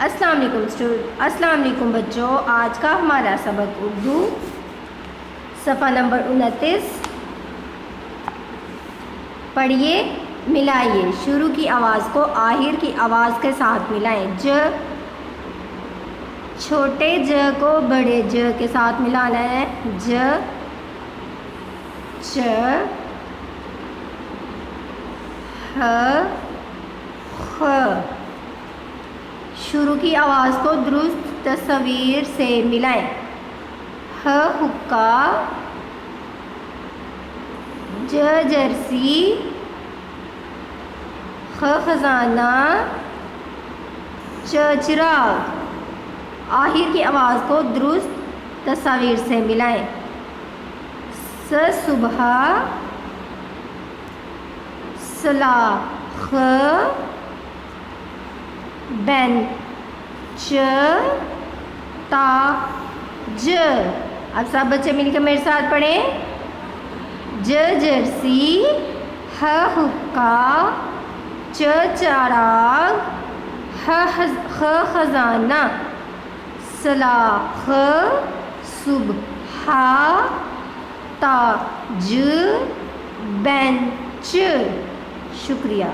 السلام علیکم بچوں، آج کا ہمارا سبق اردو صفحہ نمبر 29 پڑھیے، ملائیے۔ شروع کی آواز کو آخر کی آواز کے ساتھ ملائیں۔ ج، چھوٹے ج کو بڑے ج کے ساتھ ملانا ہے۔ ج، چ، ہ، خ۔ شروع کی آواز کو درست تصویر سے ملائیں۔ ہ حقہ، ج جرسی، خ خزانہ، چ چراغ۔ آخر کی آواز کو درست تصویر سے ملائیں۔ س صبح، سلاخ، بینچ، تاج۔ اب سب بچے مل کے میرے ساتھ پڑھیں۔ ج جرسی، ہ حقہ، چ چراغ، خ خزانہ، سلاخ، صبح، تاج، بینچ۔ شکریہ۔